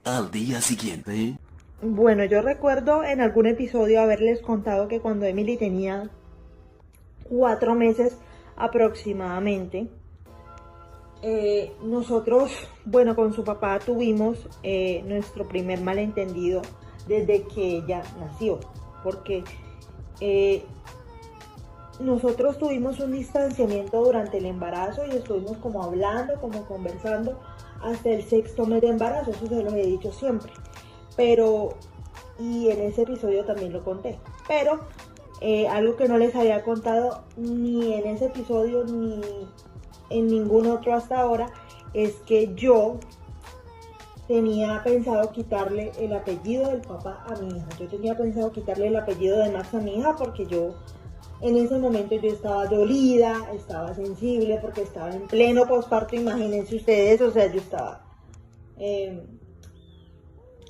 Al día siguiente. Bueno, yo recuerdo en algún episodio haberles contado que cuando Emily tenía 4 meses aproximadamente, nosotros, bueno, con su papá tuvimos nuestro primer malentendido desde que ella nació, porque nosotros tuvimos un distanciamiento durante el embarazo y estuvimos como hablando, como conversando hasta el 6.º mes de embarazo, eso se los he dicho siempre, pero, y en ese episodio también lo conté, pero algo que no les había contado ni en ese episodio ni en ningún otro hasta ahora es que yo tenía pensado quitarle el apellido del papá a mi hija. Yo tenía pensado quitarle el apellido de Max a mi hija porque yo en ese momento yo estaba dolida, estaba sensible porque estaba en pleno posparto, imagínense ustedes, o sea, yo estaba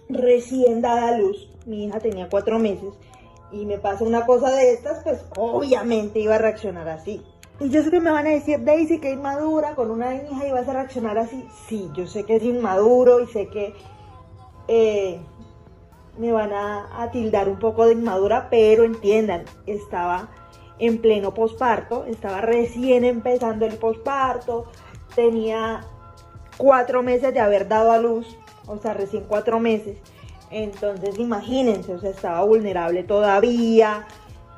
recién dada a luz, mi hija tenía 4 meses y me pasa una cosa de estas, pues obviamente iba a reaccionar así. Y yo sé que me van a decir, Daisy, que inmadura, con una hija ibas a reaccionar así. Sí, yo sé que es inmaduro y sé que me van a tildar un poco de inmadura, pero entiendan, estaba en pleno posparto, estaba recién empezando el posparto, tenía 4 meses de haber dado a luz, o sea, recién 4 meses. Entonces imagínense, o sea, estaba vulnerable todavía,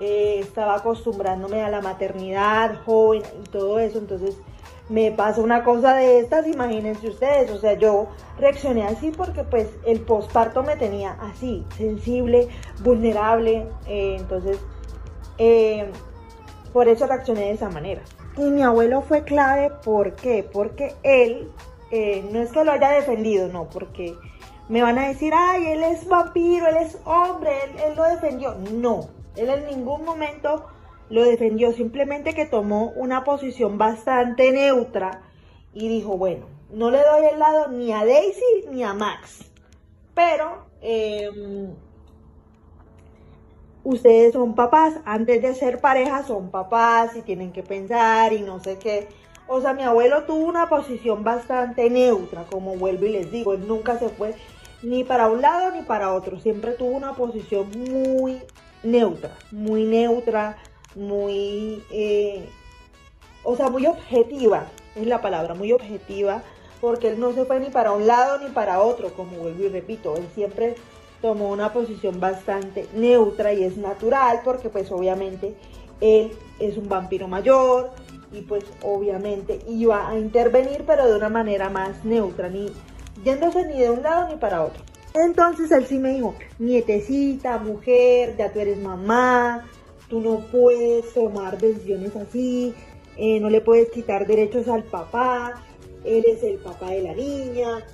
estaba acostumbrándome a la maternidad joven y todo eso, entonces me pasa una cosa de estas, imagínense ustedes, o sea, yo reaccioné así porque pues el posparto me tenía así, sensible, vulnerable, entonces por eso reaccioné de esa manera. Y mi abuelo fue clave, ¿por qué? Porque él, no es que lo haya defendido, no, porque me van a decir, ay, él es vampiro, él es hombre, él lo defendió. No, él en ningún momento lo defendió, simplemente que tomó una posición bastante neutra y dijo, bueno, no le doy el lado ni a Daisy ni a Max, pero ustedes son papás, antes de ser pareja son papás y tienen que pensar y no sé qué. O sea, mi abuelo tuvo una posición bastante neutra, como vuelvo y les digo, él nunca se fue ni para un lado ni para otro, siempre tuvo una posición muy neutra, muy, o sea, muy objetiva, es la palabra, muy objetiva, porque él no se fue ni para un lado ni para otro, como vuelvo y repito, él siempre tomó una posición bastante neutra y es natural porque pues obviamente él es un vampiro mayor y pues obviamente iba a intervenir pero de una manera más neutra, ni yéndose ni de un lado ni para otro. Entonces él sí me dijo, nietecita, mujer, ya tú eres mamá, tú no puedes tomar decisiones así, no le puedes quitar derechos al papá, eres el papá de la niña,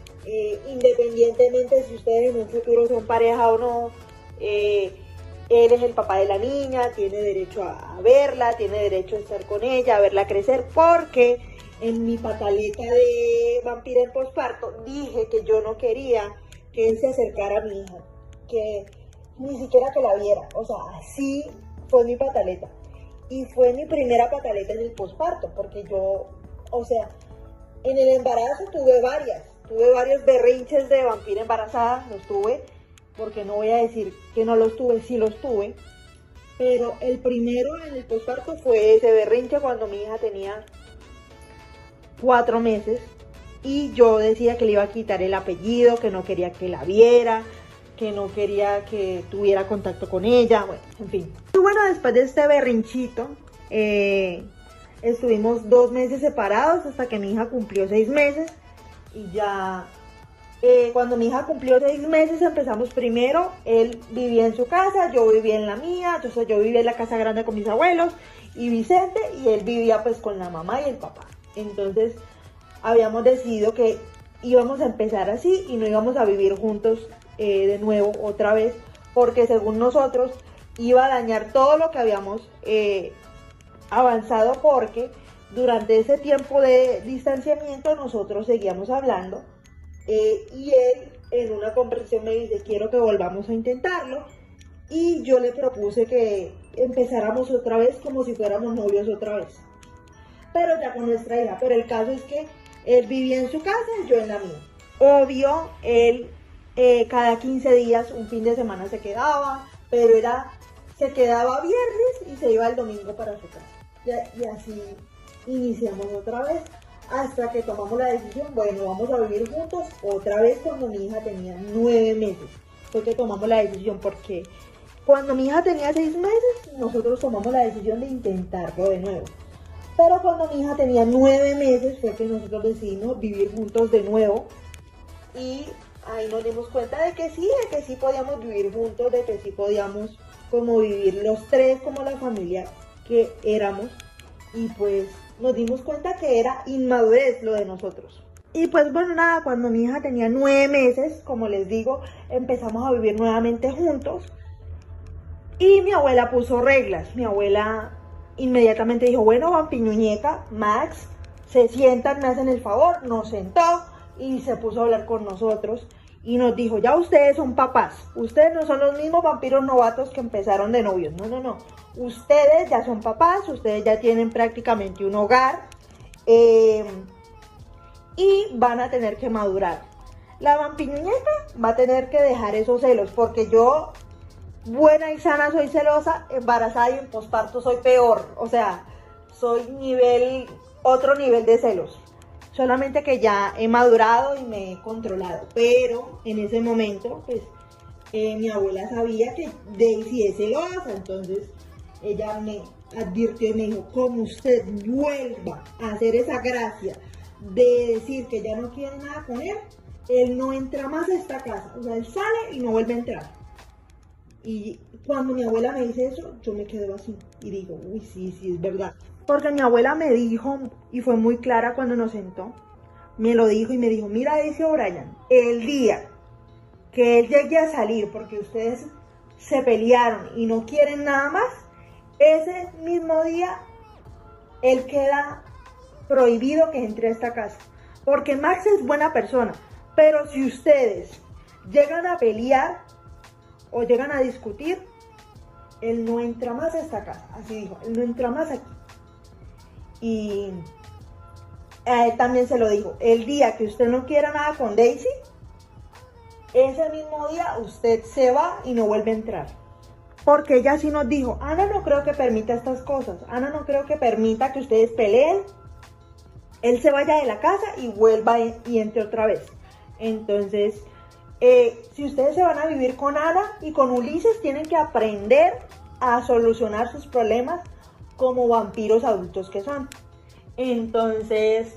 independientemente si ustedes en un futuro son pareja o no, él es el papá de la niña, tiene derecho a verla, tiene derecho a estar con ella, a verla crecer, porque en mi pataleta de vampira en posparto dije que yo no quería que él se acercara a mi hija, que ni siquiera que la viera, o sea, así fue mi pataleta. Y fue mi primera pataleta en el posparto, porque yo, o sea, en el embarazo tuve varios berrinches de vampira embarazada, los tuve, porque no voy a decir que no los tuve, sí los tuve, pero el primero en el posparto fue ese berrinche cuando mi hija tenía 4 meses y yo decía que le iba a quitar el apellido, que no quería que la viera, que no quería que tuviera contacto con ella, bueno, en fin. Y bueno, después de este berrinchito, estuvimos 2 meses separados hasta que mi hija cumplió 6 meses y ya cuando mi hija cumplió 6 meses empezamos primero, él vivía en su casa, yo vivía en la mía, entonces yo vivía en la casa grande con mis abuelos y Vicente y él vivía pues con la mamá y el papá. Entonces habíamos decidido que íbamos a empezar así y no íbamos a vivir juntos de nuevo otra vez porque según nosotros iba a dañar todo lo que habíamos avanzado porque durante ese tiempo de distanciamiento nosotros seguíamos hablando y él en una conversación me dice quiero que volvamos a intentarlo y yo le propuse que empezáramos otra vez como si fuéramos novios otra vez, pero ya con nuestra hija. Pero el caso es que él vivía en su casa y yo en la mía. Obvio, él cada 15 días, un fin de semana se quedaba, pero se quedaba viernes y se iba el domingo para su casa. Y así iniciamos otra vez, hasta que tomamos la decisión, bueno, vamos a vivir juntos otra vez cuando mi hija tenía 9 meses. Fue que tomamos la decisión, porque cuando mi hija tenía 6 meses, nosotros tomamos la decisión de intentarlo de nuevo. Pero cuando mi hija tenía 9 meses fue que nosotros decidimos vivir juntos de nuevo. Y ahí nos dimos cuenta de que sí podíamos vivir juntos, de que sí podíamos como vivir los tres como la familia que éramos. Y pues nos dimos cuenta que era inmadurez lo de nosotros. Y pues bueno, nada, cuando mi hija tenía 9 meses, como les digo, empezamos a vivir nuevamente juntos. Y mi abuela puso reglas. Mi abuela inmediatamente dijo, bueno, Vampiñuñeca, Max, se sientan, me hacen el favor. Nos sentó y se puso a hablar con nosotros. Y nos dijo, ya ustedes son papás. Ustedes no son los mismos vampiros novatos que empezaron de novios. No. Ustedes ya son papás, ustedes ya tienen prácticamente un hogar. Y van a tener que madurar. La Vampiñuñeca va a tener que dejar esos celos, porque yo, buena y sana, soy celosa, embarazada y en posparto soy peor. O sea, soy otro nivel de celos. Solamente que ya he madurado y me he controlado. Pero en ese momento, pues, mi abuela sabía que Daisy es celosa. Entonces, ella me advirtió y me dijo, como usted vuelva a hacer esa gracia de decir que ya no quiere nada con él no entra más a esta casa. O sea, él sale y no vuelve a entrar. Y cuando mi abuela me dice eso, yo me quedo así y digo, uy, sí, es verdad. Porque mi abuela me dijo, y fue muy clara cuando nos sentó, me lo dijo y me dijo, mira, dice O'Brien, el día que él llegue a salir porque ustedes se pelearon y no quieren nada más, ese mismo día él queda prohibido que entre a esta casa. Porque Max es buena persona, pero si ustedes llegan a pelear o llegan a discutir, él no entra más a esta casa. Así dijo, él no entra más aquí. Y a él también se lo dijo, el día que usted no quiera nada con Daisy, ese mismo día usted se va y no vuelve a entrar. Porque ella sí nos dijo, Ana no creo que permita estas cosas, Ana no creo que permita que ustedes peleen, él se vaya de la casa y vuelva y entre otra vez. Entonces, si ustedes se van a vivir con Ana y con Ulises, tienen que aprender a solucionar sus problemas como vampiros adultos que son. Entonces,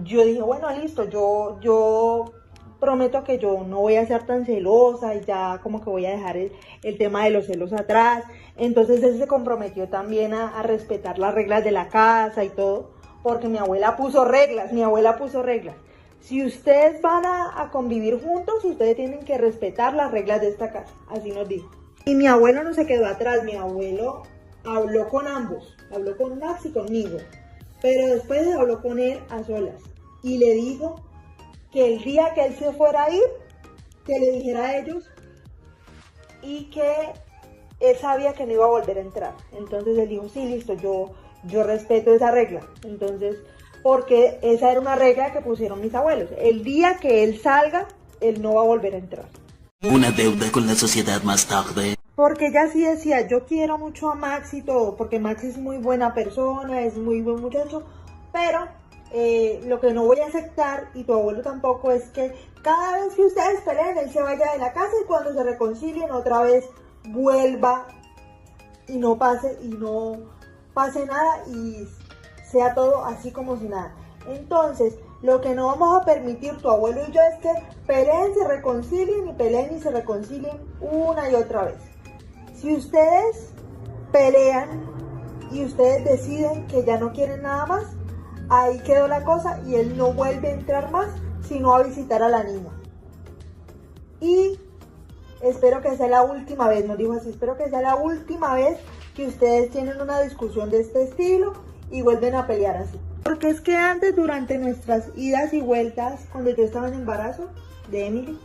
yo dije, bueno, listo, yo prometo que yo no voy a ser tan celosa y ya como que voy a dejar el tema de los celos atrás. Entonces él se comprometió también a respetar las reglas de la casa y todo, porque mi abuela puso reglas. Si ustedes van a convivir juntos, ustedes tienen que respetar las reglas de esta casa, así nos dijo. Y mi abuelo no se quedó atrás, mi abuelo habló con ambos, habló con Max y conmigo, pero después habló con él a solas y le dijo que el día que él se fuera a ir, que le dijera a ellos y que él sabía que no iba a volver a entrar. Entonces él dijo, sí, listo, yo respeto esa regla. Entonces, porque esa era una regla que pusieron mis abuelos. El día que él salga, él no va a volver a entrar. Una deuda con la sociedad más tarde. Porque ella sí decía, yo quiero mucho a Max y todo, porque Max es muy buena persona, es muy buen muchacho, pero lo que no voy a aceptar, y tu abuelo tampoco, es que cada vez que ustedes peleen, él se vaya de la casa y cuando se reconcilien otra vez vuelva y no pase nada y sea todo así como si nada. Entonces, lo que no vamos a permitir tu abuelo y yo es que peleen, se reconcilien y peleen y se reconcilien una y otra vez. Si ustedes pelean y ustedes deciden que ya no quieren nada más, ahí quedó la cosa y él no vuelve a entrar más, sino a visitar a la niña. Y espero que sea la última vez, nos dijo así, espero que sea la última vez que ustedes tienen una discusión de este estilo y vuelven a pelear así. Porque es que antes, durante nuestras idas y vueltas, cuando yo estaba en embarazo de Emily,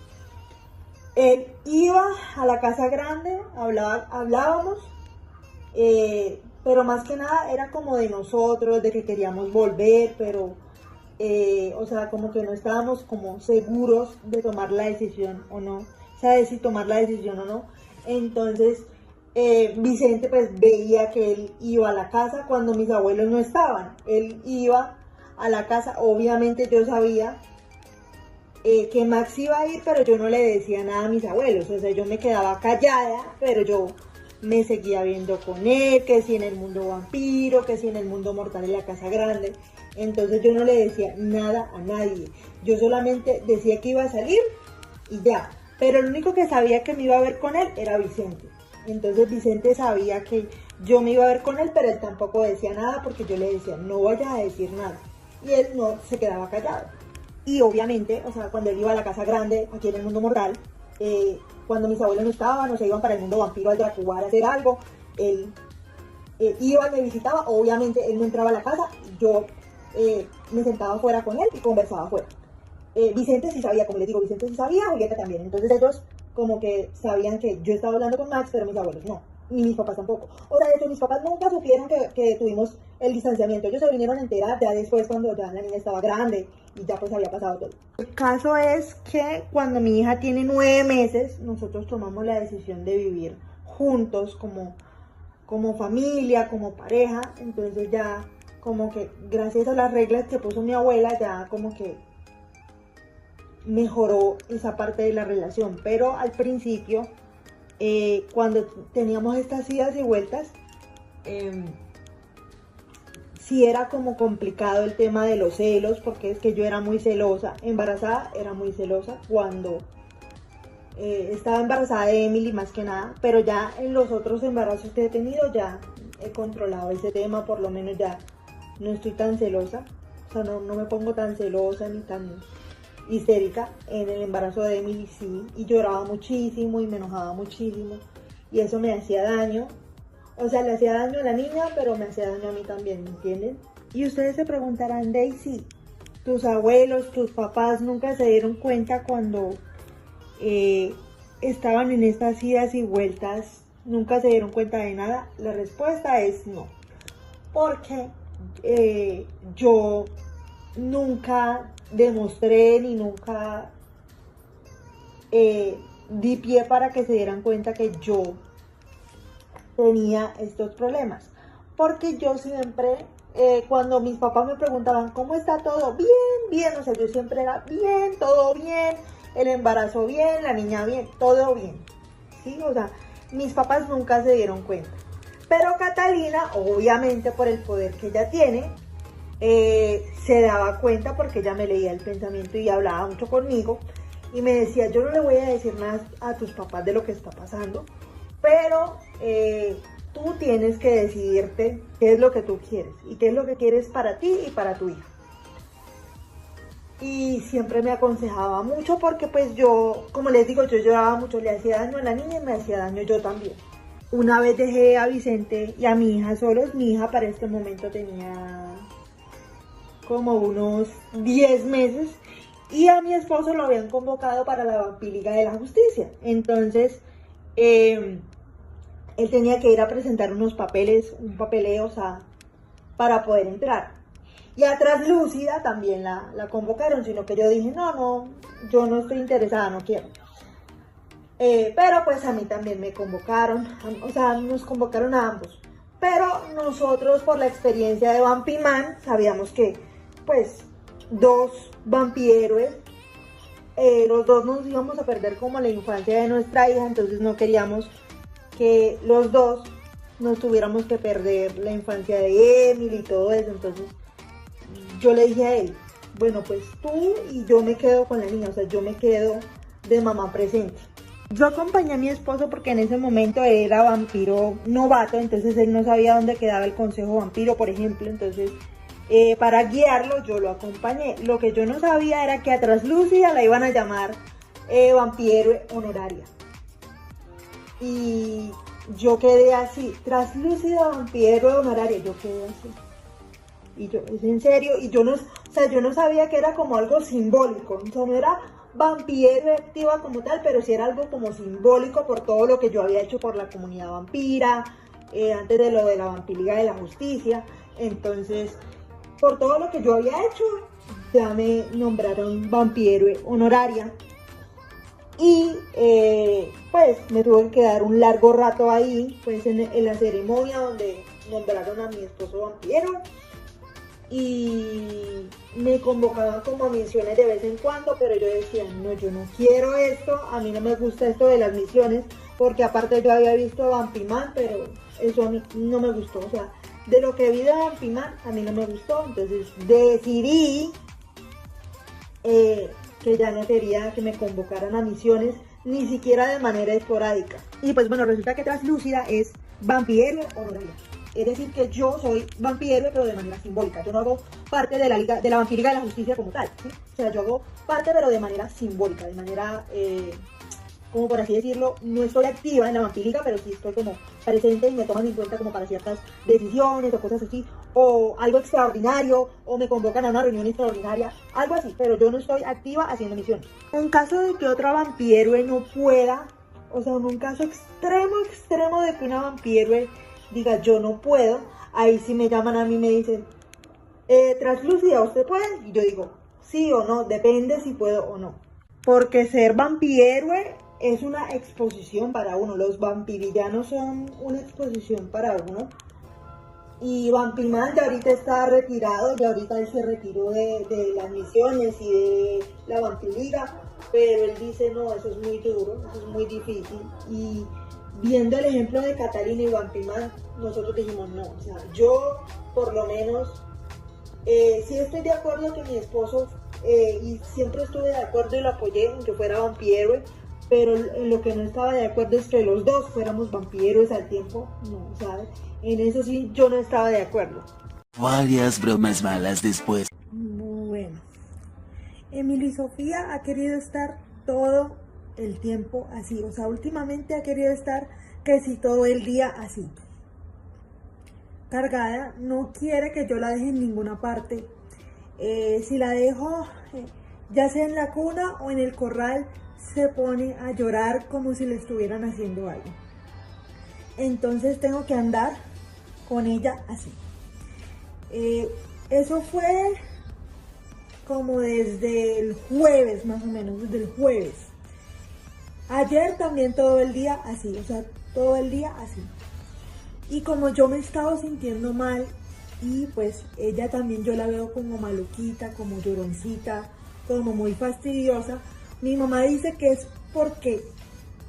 él iba a la casa grande, hablábamos, pero más que nada era como de nosotros, de que queríamos volver, pero o sea, como que no estábamos como seguros de tomar la decisión o no, o sea, de si tomar la decisión o no. Entonces, Vicente pues veía que él iba a la casa cuando mis abuelos no estaban. Él iba a la casa, obviamente yo sabía que Max iba a ir, pero yo no le decía nada a mis abuelos, o sea, yo me quedaba callada, pero yo me seguía viendo con él, que si en el mundo vampiro, que si en el mundo mortal en la casa grande. Entonces yo no le decía nada a nadie, yo solamente decía que iba a salir y ya, pero el único que sabía que me iba a ver con él era Vicente. Entonces Vicente sabía que yo me iba a ver con él, pero él tampoco decía nada porque yo le decía, no vayas a decir nada. Y él no se quedaba callado. Y obviamente, o sea, cuando él iba a la casa grande, aquí en el mundo mortal, cuando mis abuelos no estaban, o se iban para el mundo vampiro al Dracubar a hacer algo, él iba, me visitaba, obviamente él no entraba a la casa, yo me sentaba afuera con él y conversaba afuera. Vicente sí sabía, como les digo, Vicente sí sabía, Julieta también, entonces ellos como que sabían que yo estaba hablando con Max, pero mis abuelos no, ni mis papás tampoco. O sea, de hecho, mis papás nunca supieron que tuvimos el distanciamiento, ellos se vinieron a enterar ya después cuando ya la niña estaba grande y ya pues había pasado todo. El caso es que cuando mi hija tiene 9 meses, nosotros tomamos la decisión de vivir juntos como familia, como pareja, entonces ya como que gracias a las reglas que puso mi abuela, ya como que mejoró esa parte de la relación, pero al principio, cuando teníamos estas idas y vueltas, sí era como complicado el tema de los celos, porque es que yo era muy celosa, embarazada era muy celosa cuando estaba embarazada de Emily más que nada, pero ya en los otros embarazos que he tenido ya he controlado ese tema, por lo menos ya no estoy tan celosa, o sea, no me pongo tan celosa ni tan histérica. En el embarazo de Emily sí, y lloraba muchísimo y me enojaba muchísimo y eso me hacía daño, o sea, le hacía daño a la niña, pero me hacía daño a mí también, ¿me entienden? Y ustedes se preguntarán, Daisy, ¿tus abuelos, tus papás nunca se dieron cuenta cuando estaban en estas idas y vueltas? ¿Nunca se dieron cuenta de nada? La respuesta es no, porque yo nunca demostré ni nunca di pie para que se dieran cuenta que yo tenía estos problemas, porque yo siempre, cuando mis papás me preguntaban ¿cómo está todo? Bien, bien, o sea, yo siempre era bien, todo bien, el embarazo bien, la niña bien, todo bien, ¿sí? O sea, mis papás nunca se dieron cuenta, pero Catalina, obviamente por el poder que ella tiene, se daba cuenta porque ella me leía el pensamiento y hablaba mucho conmigo y me decía, yo no le voy a decir nada a tus papás de lo que está pasando, pero tú tienes que decidirte qué es lo que tú quieres y qué es lo que quieres para ti y para tu hija. Y siempre me aconsejaba mucho porque pues yo, como les digo, yo lloraba mucho, le hacía daño a la niña y me hacía daño yo también. Una vez dejé a Vicente y a mi hija solos, mi hija para este momento tenía como unos 10 meses y a mi esposo lo habían convocado para la Vampiliga de la Justicia. Entonces, él tenía que ir a presentar unos papeles, un papeleo, o sea, para poder entrar. Y a Traslúcida también la convocaron, sino que yo dije, no, yo no estoy interesada, no quiero. Pero pues a mí también me convocaron, o sea, nos convocaron a ambos. Pero nosotros por la experiencia de Vampiman sabíamos que pues 2 vampihéroes, los dos nos íbamos a perder como la infancia de nuestra hija, entonces no queríamos que los dos nos tuviéramos que perder la infancia de Emily y todo eso. Entonces yo le dije a él, bueno, pues tú y yo me quedo con la niña, o sea, yo me quedo de mamá presente. Yo acompañé a mi esposo porque en ese momento él era vampiro novato, entonces él no sabía dónde quedaba el consejo vampiro, por ejemplo, entonces para guiarlo yo lo acompañé. Lo que yo no sabía era que a Traslúcida la iban a llamar vampiro honoraria. Y yo quedé así, Traslúcida vampiro honoraria, yo quedé así. Y yo, ¿es en serio? Y yo no, o sea, yo no sabía que era como algo simbólico, o sea, no era vampiro activa como tal, pero sí era algo como simbólico por todo lo que yo había hecho por la comunidad vampira, antes de lo de la Vampiliga de la Justicia. Entonces, por todo lo que yo había hecho, ya me nombraron vampihéroe honoraria. Y pues me tuve que quedar un largo rato ahí, pues en la ceremonia donde nombraron a mi esposo vampihéroe. Y me convocaban como a misiones de vez en cuando, pero yo decía, no, yo no quiero esto, a mí no me gusta esto de las misiones, porque aparte yo había visto Vampiman, pero eso a mí no me gustó, o sea, de lo que vi de Vampiman, a mí no me gustó, entonces decidí que ya no quería que me convocaran a misiones, ni siquiera de manera esporádica. Y pues bueno, resulta que Translúcida es vampiro honoraria. Es decir, que yo soy vampiro, pero de manera simbólica. Yo no hago parte de la Liga, de la Vampírica de la Justicia como tal, ¿sí? O sea, yo hago parte, pero de manera simbólica, de manera, como por así decirlo, no estoy activa en la Vampírica, pero sí estoy como presente y me toman en cuenta como para ciertas decisiones o cosas así, o algo extraordinario, o me convocan a una reunión extraordinaria, algo así, pero yo no estoy activa haciendo misiones. En caso de que otra vampiro no pueda, o sea, en un caso extremo de que una vampiro diga yo no puedo, ahí sí me llaman a mí y me dicen, Translúcida, ¿usted puede? Y yo digo, sí o no, depende si puedo o no. Porque ser vampihéroe es una exposición para uno, los vampirillanos son una exposición para uno. Y Vampiman ya ahorita está retirado, ya ahorita él se retiró de las misiones y de la vampiriga, pero él dice, no, eso es muy duro, eso es muy difícil. Y viendo el ejemplo de Catalina y Vampiman, nosotros dijimos, no, o sea, yo por lo menos sí estoy de acuerdo que mi esposo, y siempre estuve de acuerdo y lo apoyé, aunque fuera vampihéroe, pero en lo que no estaba de acuerdo es que los dos fuéramos vampihéroes al tiempo, no, ¿sabes? En eso sí yo no estaba de acuerdo. Varias bromas malas después. Bueno, Emily Sofía ha querido estar todo el tiempo así, o sea, últimamente ha querido estar casi todo el día así, cargada, no quiere que yo la deje en ninguna parte. Si la dejo, ya sea en la cuna o en el corral, se pone a llorar como si le estuvieran haciendo algo. Entonces tengo que andar con ella así. Eso fue como desde el jueves, más o menos, desde el jueves. Ayer también todo el día así, o sea, todo el día así. Y como yo me estaba sintiendo mal, y pues ella también yo la veo como maluquita, como lloroncita, como muy fastidiosa, mi mamá dice que es porque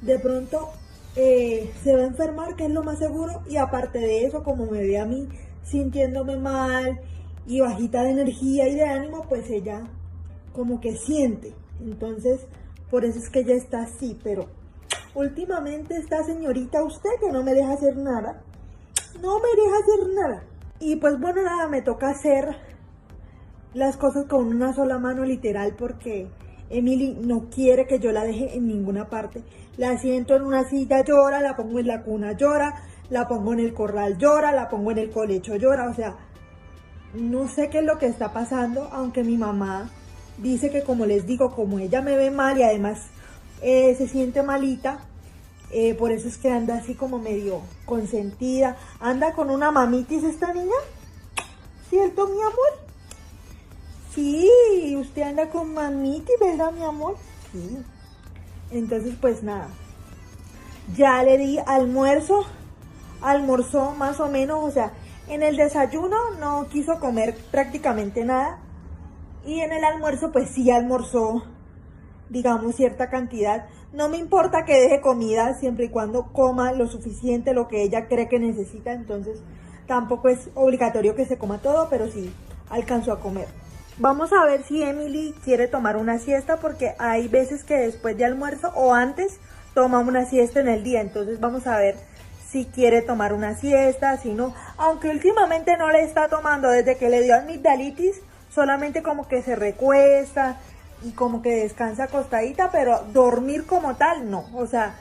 de pronto se va a enfermar, que es lo más seguro, y aparte de eso, como me ve a mí sintiéndome mal y bajita de energía y de ánimo, pues ella como que siente. Entonces, por eso es que ella está así, pero últimamente esta señorita, usted que no me deja hacer nada, no me deja hacer nada. Y pues bueno, nada, me toca hacer las cosas con una sola mano literal porque Emily no quiere que yo la deje en ninguna parte. La siento en una silla, llora, la pongo en la cuna, llora, la pongo en el corral, llora, la pongo en el colecho, llora. O sea, no sé qué es lo que está pasando, aunque mi mamá dice que, como les digo, como ella me ve mal y además se siente malita, por eso es que anda así como medio consentida. Anda con una mamitis esta niña, ¿cierto, mi amor? Sí, usted anda con mamitis, ¿verdad, mi amor? Sí. Entonces, pues nada, ya le di almuerzo, almorzó más o menos, o sea, en el desayuno no quiso comer prácticamente nada, y en el almuerzo pues sí almorzó, digamos, cierta cantidad. No me importa que deje comida siempre y cuando coma lo suficiente, lo que ella cree que necesita. Entonces tampoco es obligatorio que se coma todo, pero sí alcanzó a comer. Vamos a ver si Emily quiere tomar una siesta, porque hay veces que después de almuerzo o antes toma una siesta en el día. Entonces vamos a ver si quiere tomar una siesta, si no. Aunque últimamente no le está tomando, desde que le dio amigdalitis, solamente como que se recuesta y como que descansa acostadita, pero dormir como tal no. O sea,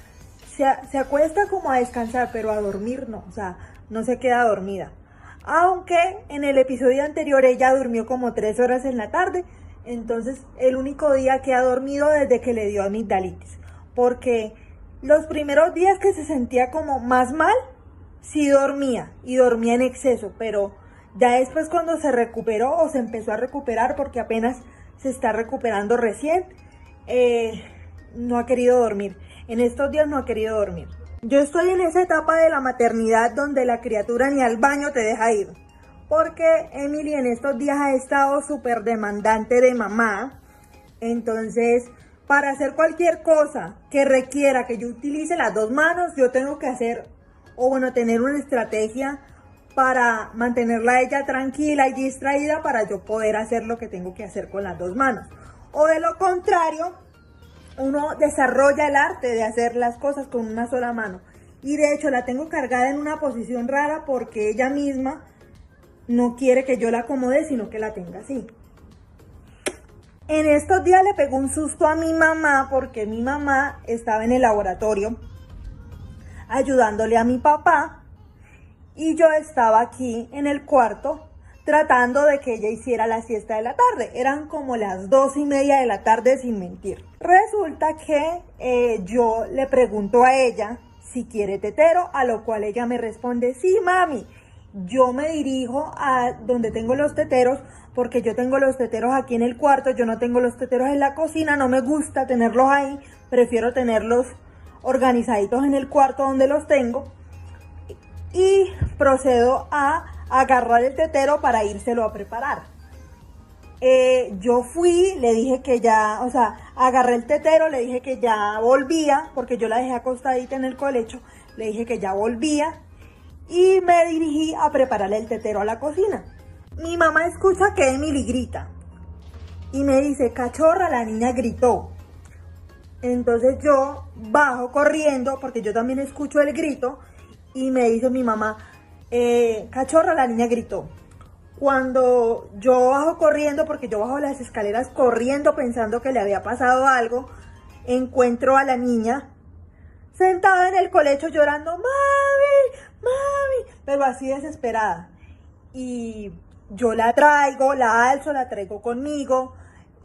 se acuesta como a descansar, pero a dormir no. O sea, no se queda dormida. Aunque en el episodio anterior ella durmió como 3 horas en la tarde. Entonces el único día que ha dormido desde que le dio amigdalitis. Porque los primeros días que se sentía como más mal, sí dormía, y dormía en exceso, pero Ya después cuando se recuperó o se empezó a recuperar, porque apenas se está recuperando recién, no ha querido dormir. En estos días no ha querido dormir. Yo estoy en esa etapa de la maternidad donde la criatura ni al baño te deja ir. Porque Emily en estos días ha estado súper demandante de mamá. Entonces, para hacer cualquier cosa que requiera que yo utilice las dos manos, yo tengo que hacer, o bueno, tener una estrategia para mantenerla a ella tranquila y distraída para yo poder hacer lo que tengo que hacer con las dos manos. O de lo contrario, uno desarrolla el arte de hacer las cosas con una sola mano. Y de hecho la tengo cargada en una posición rara porque ella misma no quiere que yo la acomode, sino que la tenga así. En estos días le pegó un susto a mi mamá porque mi mamá estaba en el laboratorio ayudándole a mi papá y yo estaba aquí en el cuarto tratando de que ella hiciera la siesta de la tarde. Eran como las 2:30 de la tarde, sin mentir. Resulta que yo le pregunto a ella si quiere tetero, a lo cual ella me responde: sí, mami. Yo me dirijo a donde tengo los teteros, porque yo tengo los teteros aquí en el cuarto, yo no tengo los teteros en la cocina, no me gusta tenerlos ahí, prefiero tenerlos organizaditos en el cuarto donde los tengo. Y procedo a agarrar el tetero para írselo a preparar. Yo fui, le dije que ya, o sea, agarré el tetero, le dije que ya volvía, porque yo la dejé acostadita en el colecho, le dije que ya volvía y me dirigí a prepararle el tetero a la cocina. Mi mamá escucha que Emily grita y me dice: cachorra, la niña gritó. Entonces yo bajo corriendo, porque yo también escucho el grito, y me dice mi mamá: cachorra, la niña gritó. Cuando yo bajo corriendo, porque yo bajo las escaleras corriendo pensando que le había pasado algo, encuentro a la niña sentada en el colecho llorando: mami, mami, pero así desesperada. Y yo la traigo, la alzo, la traigo conmigo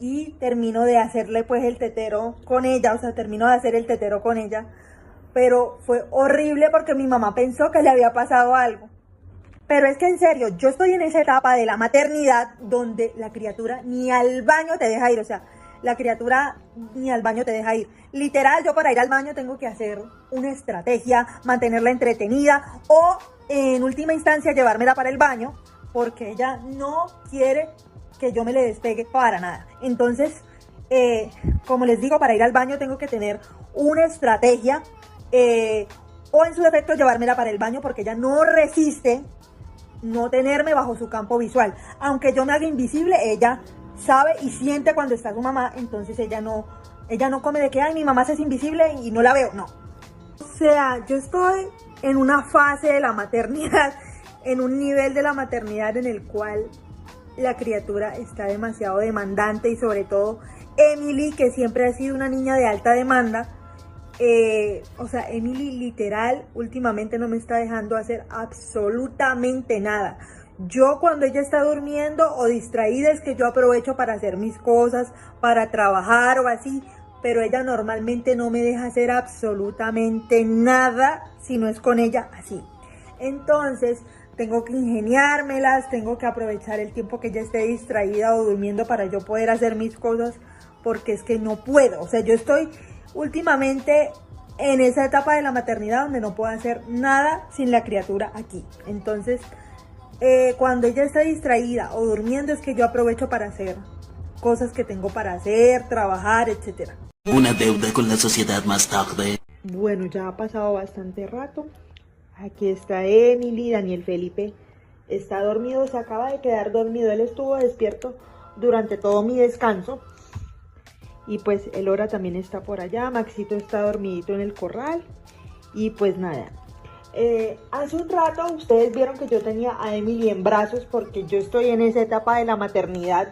y termino de hacerle pues el tetero con ella, o sea, termino de hacer el tetero con ella. Pero fue horrible porque mi mamá pensó que le había pasado algo. Pero es que en serio, yo estoy en esa etapa de la maternidad donde la criatura ni al baño te deja ir, o sea, la criatura ni al baño te deja ir. Literal, yo para ir al baño tengo que hacer una estrategia, mantenerla entretenida o en última instancia llevármela para el baño porque ella no quiere que yo me le despegue para nada. Entonces, como les digo, para ir al baño tengo que tener una estrategia o en su defecto llevármela para el baño porque ella no resiste no tenerme bajo su campo visual. Aunque yo me haga invisible, ella sabe y siente cuando está su mamá, entonces ella no come de que ay, mi mamá se es invisible y no la veo, no. O sea, yo estoy en una fase de la maternidad, en un nivel de la maternidad en el cual la criatura está demasiado demandante y sobre todo Emily, que siempre ha sido una niña de alta demanda. O sea, Emily literal últimamente no me está dejando hacer absolutamente nada. Yo cuando ella está durmiendo o distraída es que yo aprovecho para hacer mis cosas, para trabajar o así, pero ella normalmente no me deja hacer absolutamente nada si no es con ella así. Entonces tengo que ingeniármelas, tengo que aprovechar el tiempo que ella esté distraída o durmiendo para yo poder hacer mis cosas, porque es que no puedo. O sea, yo estoy últimamente en esa etapa de la maternidad donde no puedo hacer nada sin la criatura aquí. Entonces, cuando ella está distraída o durmiendo es que yo aprovecho para hacer cosas que tengo para hacer, trabajar, etc. Una deuda con la sociedad más tarde. Bueno, ya ha pasado bastante rato. Aquí está Emily, Daniel Felipe está dormido, se acaba de quedar dormido. Él estuvo despierto durante todo mi descanso. Y pues Elora también está por allá, Maxito está dormidito en el corral. Y pues nada, hace un rato ustedes vieron que yo tenía a Emily en brazos porque yo estoy en esa etapa de la maternidad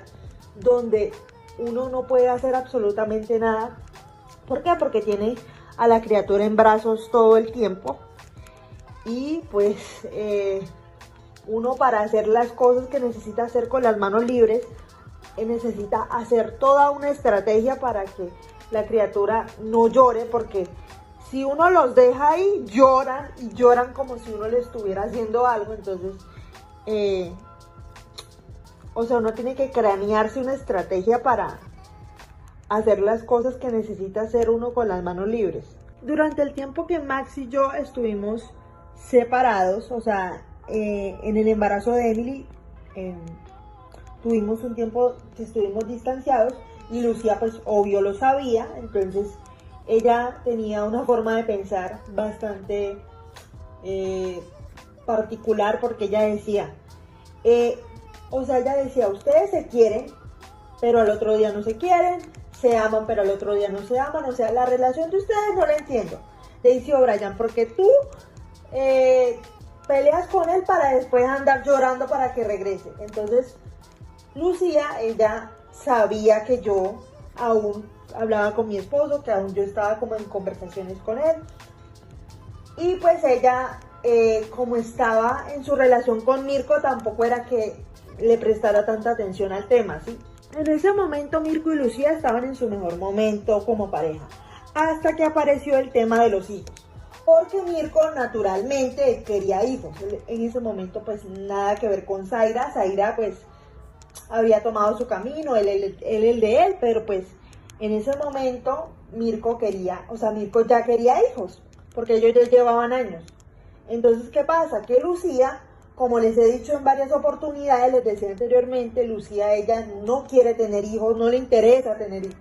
donde uno no puede hacer absolutamente nada. ¿Por qué? Porque tiene a la criatura en brazos todo el tiempo. Y pues uno para hacer las cosas que necesita hacer con las manos libres, necesita hacer toda una estrategia para que la criatura no llore, porque si uno los deja ahí, lloran y lloran como si uno le estuviera haciendo algo. Entonces o sea, uno tiene que cranearse una estrategia para hacer las cosas que necesita hacer uno con las manos libres. Durante el tiempo que Max y yo estuvimos separados, o sea, en el embarazo de Emily, tuvimos un tiempo que estuvimos distanciados y Lucía pues obvio lo sabía, entonces ella tenía una forma de pensar bastante particular porque ella decía, ustedes se quieren, pero al otro día no se quieren, se aman, pero al otro día no se aman, o sea, la relación de ustedes no la entiendo. Daisy O'Brien, porque tú peleas con él para después andar llorando para que regrese. Entonces, Lucía, ella sabía que yo aún hablaba con mi esposo, que aún yo estaba como en conversaciones con él. Y pues ella, como estaba en su relación con Mirko, tampoco era que le prestara tanta atención al tema, ¿sí? En ese momento Mirko y Lucía estaban en su mejor momento como pareja, hasta que apareció el tema de los hijos. Porque Mirko naturalmente quería hijos. En ese momento pues nada que ver con Zaira. Zaira pues había tomado su camino, él el de él, pero pues en ese momento Mirko ya quería hijos, porque ellos ya llevaban años. Entonces, ¿qué pasa? Que Lucía, como les he dicho en varias oportunidades, les decía anteriormente, Lucía, ella no quiere tener hijos, no le interesa tener hijos.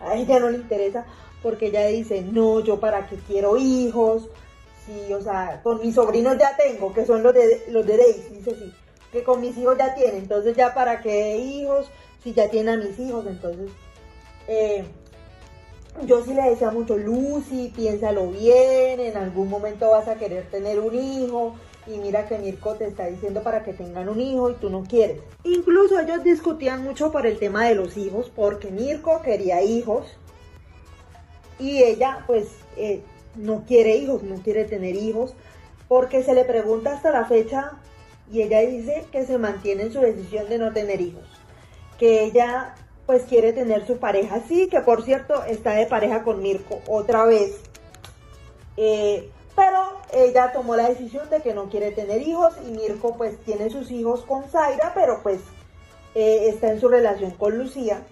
A ella no le interesa porque ella dice, no, yo para qué quiero hijos, sí, o sea, con mis sobrinos ya tengo, que son los de Daisy, dice sí, que con mis hijos ya tiene, entonces ya para qué hijos, si ya tiene a mis hijos, entonces, yo sí le decía mucho, Lucy, piénsalo bien, en algún momento vas a querer tener un hijo, y mira que Mirko te está diciendo para que tengan un hijo y tú no quieres. Incluso ellos discutían mucho por el tema de los hijos, porque Mirko quería hijos, y ella pues no quiere hijos, no quiere tener hijos, porque se le pregunta hasta la fecha, y ella dice que se mantiene en su decisión de no tener hijos, que ella pues quiere tener su pareja, sí, que por cierto está de pareja con Mirko otra vez, pero ella tomó la decisión de que no quiere tener hijos, y Mirko pues tiene sus hijos con Zaira, pero pues está en su relación con Lucía,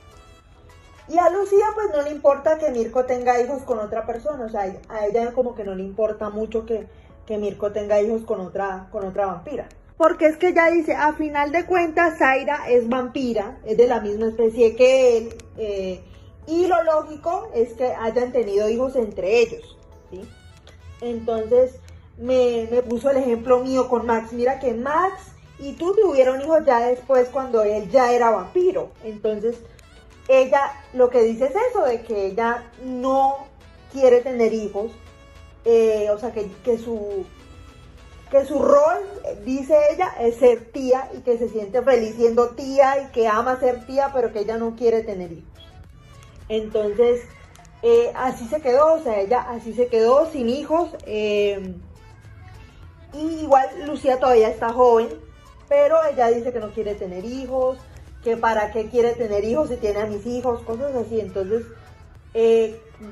y a Lucía pues no le importa que Mirko tenga hijos con otra persona, o sea, a ella como que no le importa mucho que Mirko tenga hijos con otra vampira. Porque es que ella dice, a final de cuentas, Zaira es vampira, es de la misma especie que él, y lo lógico es que hayan tenido hijos entre ellos, ¿sí? Entonces, me puso el ejemplo mío con Max. Mira que Max y tú tuvieron hijos ya después cuando él ya era vampiro. Entonces, ella lo que dice es eso, de que ella no quiere tener hijos, o sea, que su rol, dice ella, es ser tía y que se siente feliz siendo tía y que ama ser tía, pero que ella no quiere tener hijos. Entonces, así se quedó, o sea, ella así se quedó sin hijos. Y igual Lucía todavía está joven, pero ella dice que no quiere tener hijos, que para qué quiere tener hijos si tiene a mis hijos, cosas así. Entonces,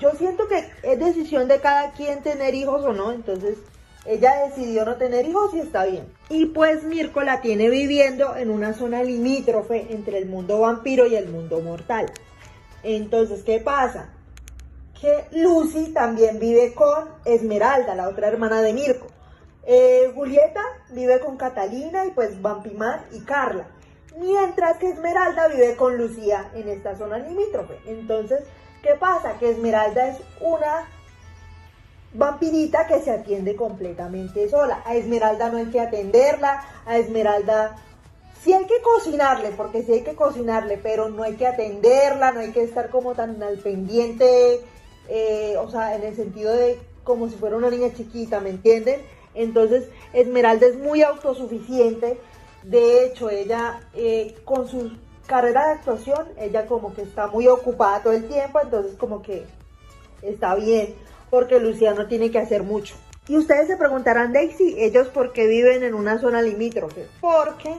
yo siento que es decisión de cada quien tener hijos o no, entonces ella decidió no tener hijos y está bien. Y pues Mirko la tiene viviendo en una zona limítrofe entre el mundo vampiro y el mundo mortal. Entonces, ¿qué pasa? Que Lucy también vive con Esmeralda, la otra hermana de Mirko. Julieta vive con Catalina y pues Vampimar y Carla. Mientras que Esmeralda vive con Lucía en esta zona limítrofe. Entonces, ¿qué pasa? Que Esmeralda es una vampirita que se atiende completamente sola. A Esmeralda no hay que atenderla, a Esmeralda sí hay que cocinarle, porque sí hay que cocinarle, pero no hay que atenderla, no hay que estar como tan al pendiente, o sea, en el sentido de como si fuera una niña chiquita, ¿me entienden? Entonces Esmeralda es muy autosuficiente. De hecho, ella con su carrera de actuación, ella como que está muy ocupada todo el tiempo, entonces como que está bien, porque Lucía no tiene que hacer mucho. Y ustedes se preguntarán, Daisy, ¿ellos por qué viven en una zona limítrofe? Porque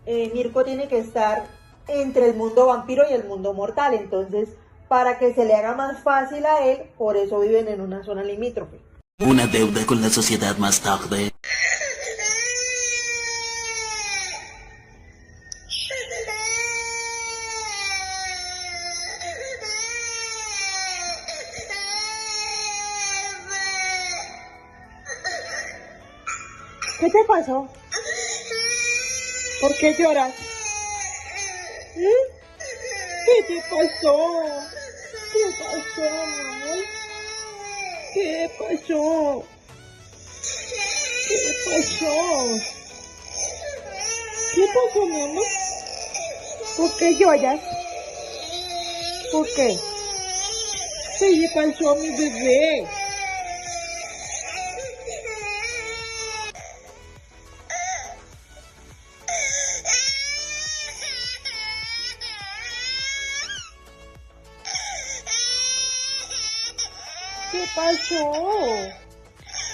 Mirko tiene que estar entre el mundo vampiro y el mundo mortal, entonces para que se le haga más fácil a él, por eso viven en una zona limítrofe. Una deuda con la sociedad más tarde. ¿Qué te pasó? ¿Por qué lloras? ¿Qué te pasó? ¿Qué pasó, mi amor? ¿Qué pasó? ¿Qué pasó? ¿Qué pasó, mi amor? ¿Por qué lloras? ¿Por qué? ¿Qué le pasó a mi bebé? ¿Qué pasó?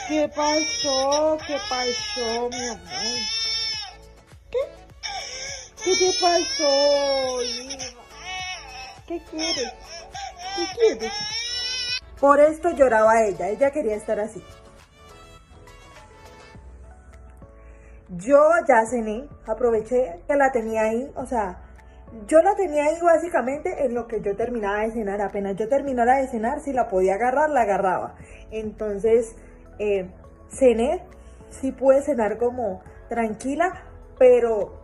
¿Qué pasó? ¿Qué pasó, mi amor? ¿Qué? ¿Qué te pasó, hija? ¿Qué quieres? ¿Qué quieres? Por esto lloraba ella quería estar así. Yo ya cené, aproveché que la tenía ahí, o sea, yo la tenía ahí básicamente en lo que yo terminaba de cenar. Apenas yo terminara de cenar, si la podía agarrar, la agarraba. Entonces, cené, sí pude cenar como tranquila, pero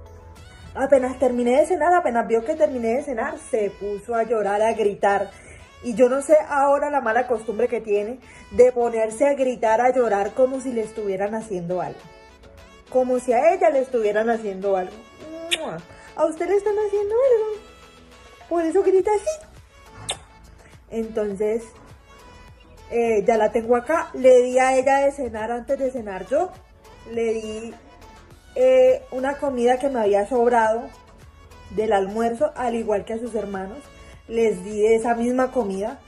apenas terminé de cenar, apenas vio que terminé de cenar, se puso a llorar, a gritar. Y yo no sé ahora la mala costumbre que tiene de ponerse a gritar, a llorar como si le estuvieran haciendo algo. Como si a ella le estuvieran haciendo algo. ¡Mua! ¿A usted le están haciendo algo? Por eso grita así. Entonces, ya la tengo acá. Le di a ella de cenar antes de cenar yo. Le di una comida que me había sobrado del almuerzo, al igual que a sus hermanos. Les di de esa misma comida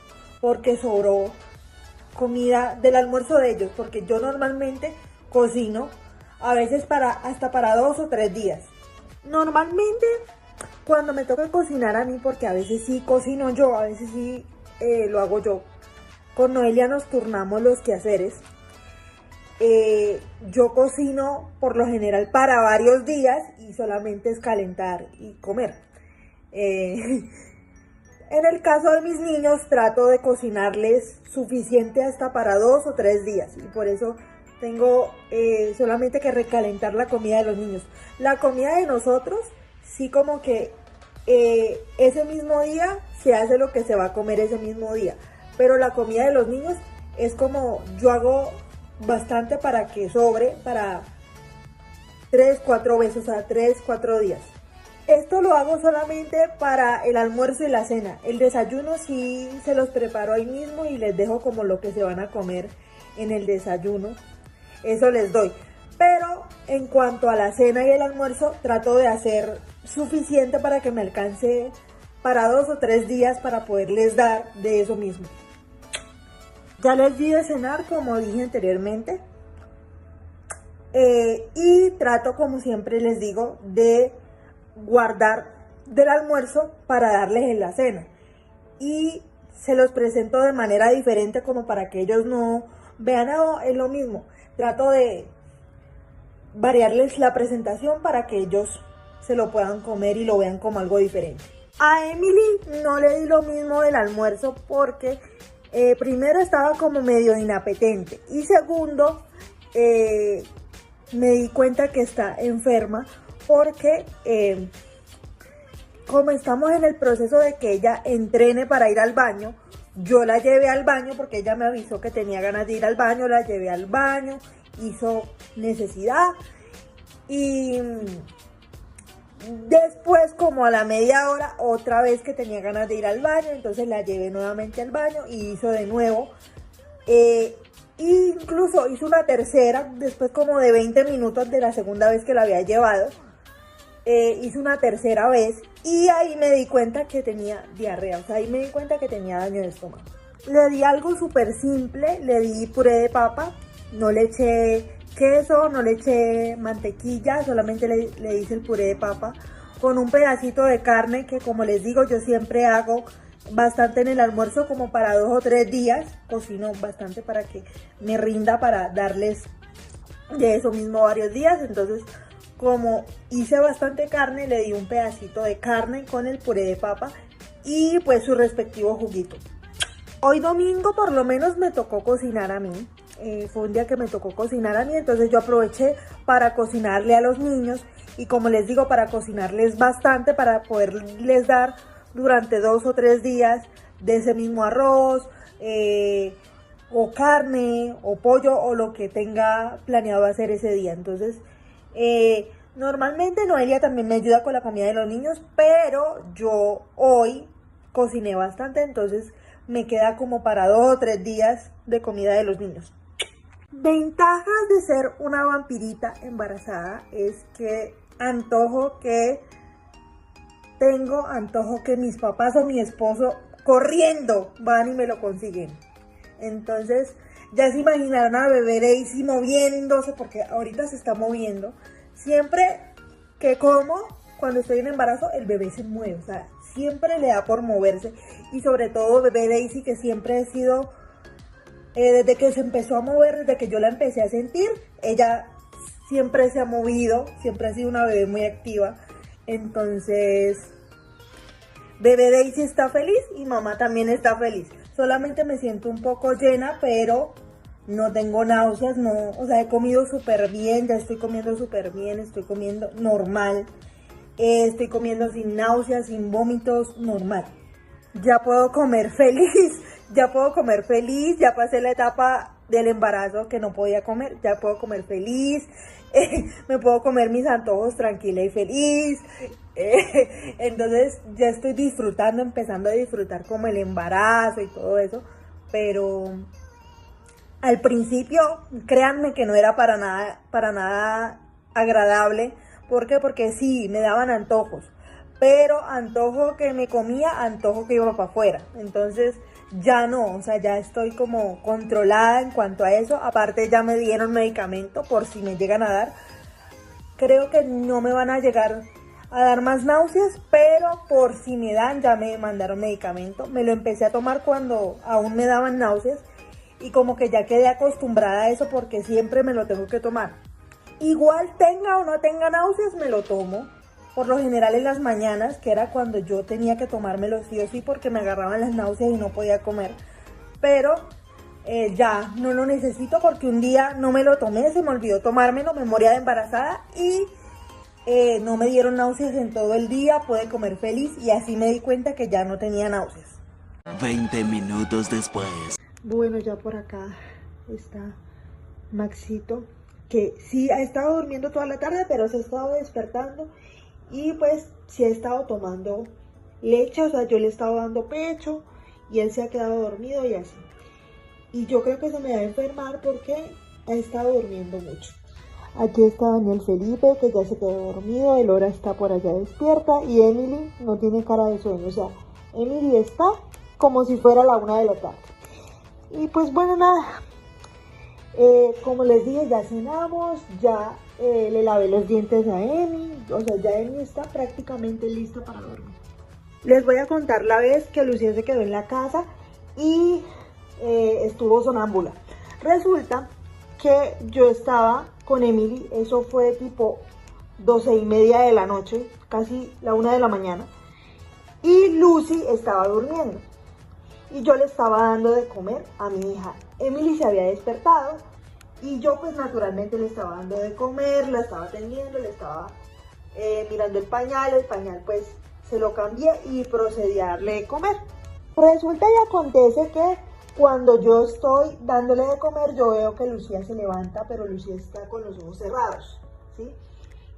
porque sobró comida del almuerzo de ellos. Porque yo normalmente cocino a veces hasta para 2 o 3 días. Normalmente cuando me toca cocinar a mí, porque a veces sí cocino yo, a veces sí lo hago yo. Con Noelia nos turnamos los quehaceres. Yo cocino por lo general para varios días y solamente es calentar y comer. En el caso de mis niños trato de cocinarles suficiente hasta para 2 o 3 días y por eso tengo solamente que recalentar la comida de los niños. La comida de nosotros, sí como que ese mismo día se hace lo que se va a comer ese mismo día. Pero la comida de los niños es como yo hago bastante para que sobre para 3, 4 veces, o sea, 3, 4 días. Esto lo hago solamente para el almuerzo y la cena. El desayuno sí se los preparo ahí mismo y les dejo como lo que se van a comer en el desayuno. Eso les doy. Pero en cuanto a la cena y el almuerzo, trato de hacer suficiente para que me alcance para 2 o 3 días para poderles dar de eso mismo. Ya les di de cenar, como dije anteriormente. Y trato, como siempre les digo, de guardar del almuerzo para darles en la cena. Y se los presento de manera diferente como para que ellos no vean, oh, es lo mismo. Trato de variarles la presentación para que ellos se lo puedan comer y lo vean como algo diferente. A Emily no le di lo mismo del almuerzo porque primero estaba como medio inapetente y segundo me di cuenta que está enferma porque como estamos en el proceso de que ella entrene para ir al baño, yo la llevé al baño porque ella me avisó que tenía ganas de ir al baño, la llevé al baño, hizo necesidad y después como a la media hora otra vez que tenía ganas de ir al baño, entonces la llevé nuevamente al baño y hizo de nuevo. Incluso hizo una tercera, después como de 20 minutos de la segunda vez que la había llevado, hizo una tercera vez y ahí me di cuenta que tenía diarrea, o sea, ahí me di cuenta que tenía daño de estómago. Le di algo súper simple, le di puré de papa, no le eché queso, no le eché mantequilla, solamente le hice el puré de papa con un pedacito de carne que, como les digo, yo siempre hago bastante en el almuerzo como para 2 o 3 días, cocino bastante para que me rinda para darles de eso mismo varios días. Entonces, como hice bastante carne, le di un pedacito de carne con el puré de papa y pues su respectivo juguito. Hoy domingo por lo menos me tocó cocinar a mí. fue un día que me tocó cocinar a mí, entonces yo aproveché para cocinarle a los niños y como les digo, para cocinarles bastante para poderles dar durante 2 o 3 días de ese mismo arroz, o carne, o pollo, o lo que tenga planeado hacer ese día. Entonces, normalmente Noelia también me ayuda con la comida de los niños, pero yo hoy cociné bastante, entonces me queda como para 2 o 3 días de comida de los niños. Ventajas de ser una vampirita embarazada es que antojo que mis papás o mi esposo corriendo van y me lo consiguen. Entonces ya se imaginaron a bebé Daisy moviéndose, porque ahorita se está moviendo. Siempre que como, cuando estoy en embarazo, el bebé se mueve, o sea, siempre le da por moverse. Y sobre todo bebé Daisy, que siempre ha sido, desde que se empezó a mover, desde que yo la empecé a sentir, ella siempre se ha movido, siempre ha sido una bebé muy activa. Entonces, bebé Daisy está feliz y mamá también está feliz. Solamente me siento un poco llena, pero no tengo náuseas, no, o sea, he comido súper bien, ya estoy comiendo súper bien, estoy comiendo normal, estoy comiendo sin náuseas, sin vómitos, normal. Ya puedo comer feliz, ya pasé la etapa del embarazo que no podía comer, ya puedo comer feliz, me puedo comer mis antojos tranquila y feliz. Entonces ya estoy disfrutando, empezando a disfrutar como el embarazo y todo eso, pero al principio créanme que no era para nada agradable. ¿Por qué? Porque sí, me daban antojos, pero antojo que me comía, antojo que iba para afuera. Entonces ya no, o sea, ya estoy como controlada en cuanto a eso. Aparte ya me dieron medicamento por si me llegan a dar. Creo que no me van a llegar a dar más náuseas, pero por si me dan, ya me mandaron medicamento. Me lo empecé a tomar cuando aún me daban náuseas y como que ya quedé acostumbrada a eso porque siempre me lo tengo que tomar. Igual tenga o no tenga náuseas, me lo tomo. Por lo general en las mañanas, que era cuando yo tenía que tomármelo sí o sí porque me agarraban las náuseas y no podía comer. Pero ya no lo necesito porque un día no me lo tomé, se me olvidó tomármelo, memoria de embarazada, y no me dieron náuseas en todo el día, pude comer feliz y así me di cuenta que ya no tenía náuseas. 20 minutos después. Bueno, ya por acá está Maxito, que sí ha estado durmiendo toda la tarde, pero se ha estado despertando y pues sí ha estado tomando leche, o sea, yo le he estado dando pecho y él se ha quedado dormido y así. Y yo creo que se me va a enfermar porque ha estado durmiendo mucho. Aquí está Daniel Felipe, que ya se quedó dormido, Elora está por allá despierta y Emily no tiene cara de sueño, o sea, Emily está como si fuera la 1 de la tarde. Y pues bueno, nada, como les dije, ya cenamos, ya le lavé los dientes a Emi, o sea, ya Emi está prácticamente lista para dormir. Les voy a contar la vez que Lucía se quedó en la casa y estuvo sonámbula. Resulta que yo estaba con Emily, eso fue tipo 12:30 de la noche, casi la 1 de la mañana, y Lucy estaba durmiendo. Y yo le estaba dando de comer a mi hija. Emily se había despertado y yo pues naturalmente le estaba dando de comer, la estaba atendiendo, le estaba mirando el pañal pues se lo cambié y procedí a darle de comer. Resulta y acontece que cuando yo estoy dándole de comer, yo veo que Lucía se levanta, pero Lucía está con los ojos cerrados, ¿sí?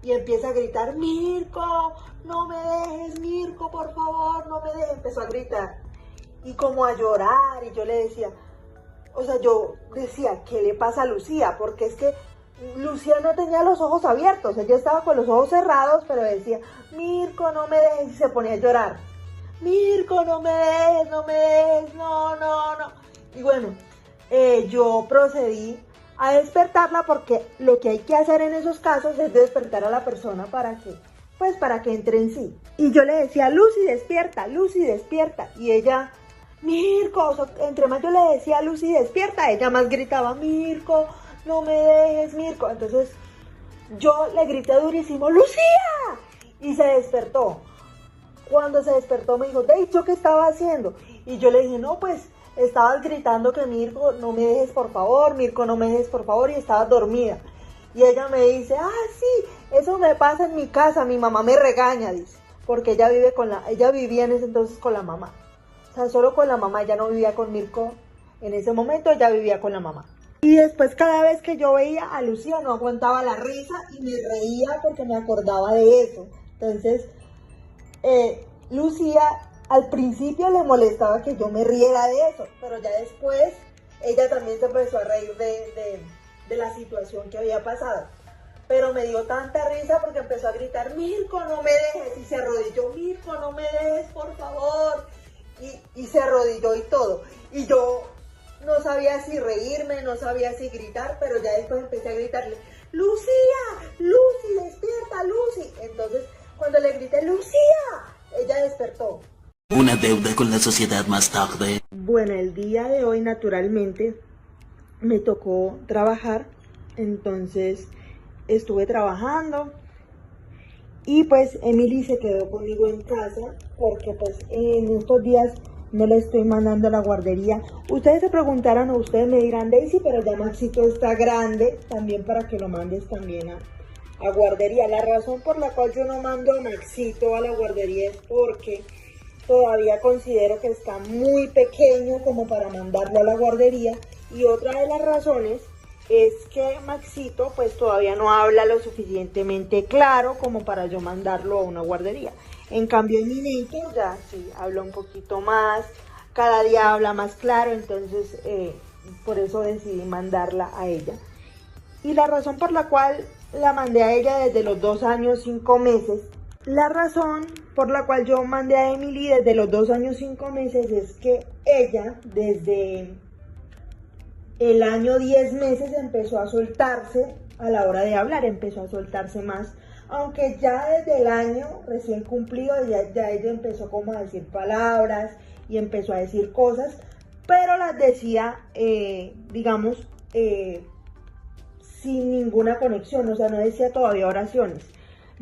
Y empieza a gritar, Mirko, no me dejes, Mirko, por favor, no me dejes. Empezó a gritar y como a llorar, y yo le decía, o sea, yo decía, ¿qué le pasa a Lucía? Porque es que Lucía no tenía los ojos abiertos, ella estaba con los ojos cerrados, pero decía, Mirko, no me dejes, y se ponía a llorar. Mirko, no me dejes, no me dejes, no, no, no. Y bueno, yo procedí a despertarla porque lo que hay que hacer en esos casos es despertar a la persona para que entre en sí. Y yo le decía, Lucy, despierta, y ella, Mirko, o sea, entre más yo le decía, Lucy, despierta, ella más gritaba, Mirko, no me dejes, Mirko. Entonces yo le grité durísimo, Lucía, y se despertó. Cuando se despertó me dijo, Dey, ¿yo qué estaba haciendo? Y yo le dije, no, pues estabas gritando que Mirko, no me dejes por favor, Mirko, no me dejes por favor, y estabas dormida. Y ella me dice, sí, eso me pasa en mi casa, mi mamá me regaña, dice, porque ella vivía en ese entonces con la mamá. O sea, solo con la mamá, ella no vivía con Mirko. En ese momento ella vivía con la mamá. Y después cada vez que yo veía a Lucía no aguantaba la risa y me reía porque me acordaba de eso. Entonces, Lucía al principio le molestaba que yo me riera de eso, pero ya después ella también se empezó a reír de la situación que había pasado. Pero me dio tanta risa porque empezó a gritar, Mirko, no me dejes, y se arrodilló, Mirko, no me dejes, por favor. Y se arrodilló y todo. Y yo no sabía si reírme, no sabía si gritar, pero ya después empecé a gritarle, Lucía, Lucy, despierta, Lucy. Entonces, cuando le grité, Lucía, ella despertó. Una deuda con la sociedad más tarde. Bueno, el día de hoy naturalmente me tocó trabajar, entonces estuve trabajando y pues Emily se quedó conmigo en casa porque pues en estos días no le estoy mandando a la guardería. Ustedes se preguntarán o ustedes me dirán, Daisy, pero ya Maxito está grande también para que lo mandes también a guardería. La razón por la cual yo no mando a Maxito a la guardería es porque todavía considero que está muy pequeño como para mandarlo a la guardería, y otra de las razones es que Maxito pues todavía no habla lo suficientemente claro como para yo mandarlo a una guardería. En cambio Eminator ya sí habla un poquito más, cada día habla más claro, entonces por eso decidí mandarla a ella. Y la razón por la cual la mandé a ella desde los 2 años 5 meses, la razón por la cual yo mandé a Emily desde los 2 años 5 meses es que ella desde el año 10 meses empezó a soltarse a la hora de hablar, empezó a soltarse más, aunque ya desde el año recién cumplido ya ella empezó como a decir palabras y empezó a decir cosas, pero las decía, digamos, sin ninguna conexión, o sea, no decía todavía oraciones.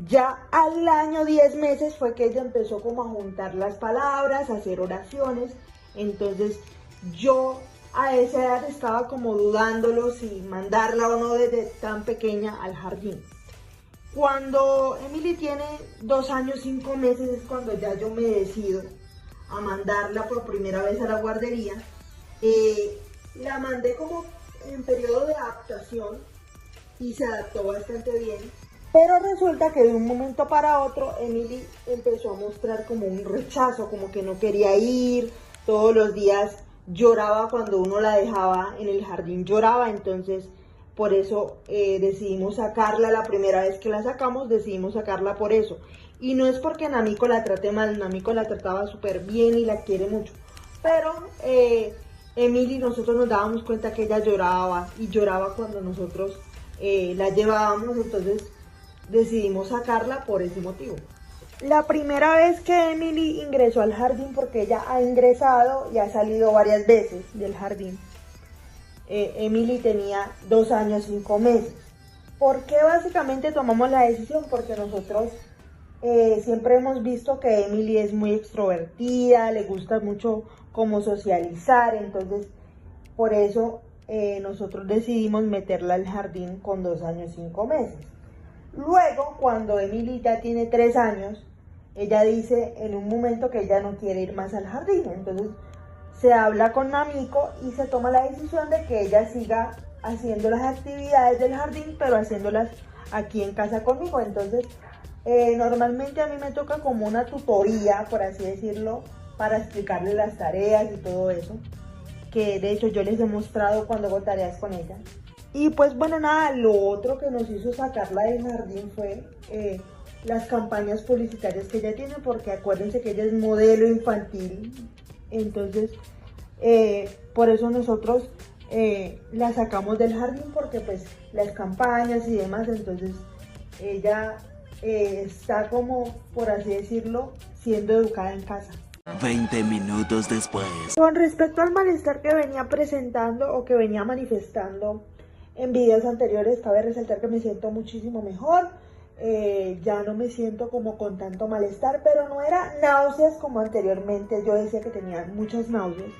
Ya al año 10 meses fue que ella empezó como a juntar las palabras, a hacer oraciones. Entonces yo a esa edad estaba como dudándolo si mandarla o no desde tan pequeña al jardín. Cuando Emily tiene 2 años 5 meses es cuando ya yo me decido a mandarla por primera vez a la guardería. La mandé como en periodo de adaptación y se adaptó bastante bien. Pero resulta que de un momento para otro Emily empezó a mostrar como un rechazo, como que no quería ir, todos los días lloraba cuando uno la dejaba en el jardín, lloraba, entonces por eso decidimos sacarla. La primera vez que la sacamos decidimos sacarla por eso. Y no es porque Namiko la trate mal, Namiko la trataba súper bien y la quiere mucho, pero Emily, nosotros nos dábamos cuenta que ella lloraba y lloraba cuando nosotros la llevábamos, entonces decidimos sacarla por ese motivo. La primera vez que Emily ingresó al jardín, porque ella ha ingresado y ha salido varias veces del jardín, Emily tenía 2 años 5 meses. ¿Por qué básicamente tomamos la decisión? Porque nosotros siempre hemos visto que Emily es muy extrovertida, le gusta mucho como socializar, entonces por eso nosotros decidimos meterla al jardín con 2 años 5 meses. Luego, cuando Emily ya tiene 3 años, ella dice en un momento que ella no quiere ir más al jardín. Entonces se habla con Namiko y se toma la decisión de que ella siga haciendo las actividades del jardín, pero haciéndolas aquí en casa conmigo. Entonces normalmente a mí me toca como una tutoría, por así decirlo, para explicarle las tareas y todo eso, que de hecho yo les he mostrado cuando hago tareas con ella. Y pues bueno, nada, lo otro que nos hizo sacarla del jardín fue las campañas publicitarias que ella tiene, porque acuérdense que ella es modelo infantil, entonces por eso nosotros la sacamos del jardín, porque pues las campañas y demás, entonces ella está como, por así decirlo, siendo educada en casa. 20 minutos después. Con respecto al malestar que venía presentando o que venía manifestando en videos anteriores, cabe resaltar que me siento muchísimo mejor. Ya no me siento como con tanto malestar, pero no era náuseas como anteriormente. Yo decía que tenía muchas náuseas.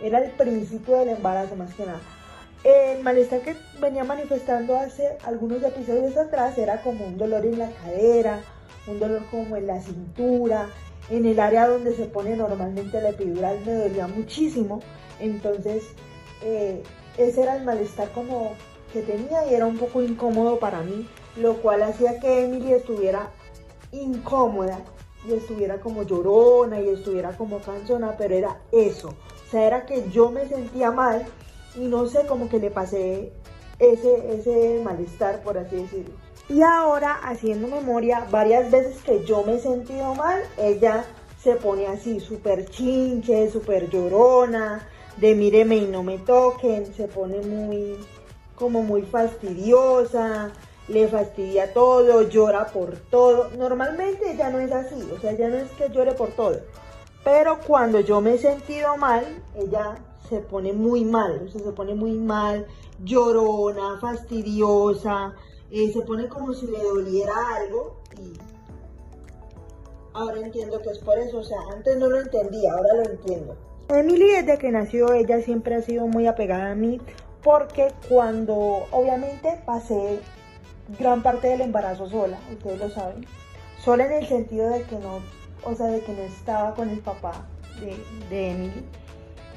era el principio del embarazo más que nada. El malestar que venía manifestando hace algunos episodios atrás era como un dolor en la cadera, un dolor como en la cintura, en el área donde se pone normalmente la epidural me dolía muchísimo. Entonces ese era el malestar como que tenía y era un poco incómodo para mí, lo cual hacía que Emily estuviera incómoda y estuviera como llorona y estuviera como cansona, pero era eso, o sea, era que yo me sentía mal y no sé, como que le pasé ese malestar, por así decirlo. Y ahora, haciendo memoria, varias veces que yo me he sentido mal, ella se pone así, súper chinche, súper llorona, de míreme y no me toquen, se pone muy fastidiosa, le fastidia todo, llora por todo. Normalmente ella no es así, o sea, ella no es que llore por todo. Pero cuando yo me he sentido mal, ella se pone muy mal, o sea, se pone muy mal, llorona, fastidiosa, se pone como si le doliera algo y ahora entiendo que es por eso, o sea, antes no lo entendía, ahora lo entiendo. Emily desde que nació, ella siempre ha sido muy apegada a mí porque cuando obviamente pasé gran parte del embarazo sola, ustedes lo saben, sola en el sentido de que no, o sea, de que no estaba con el papá de Emily.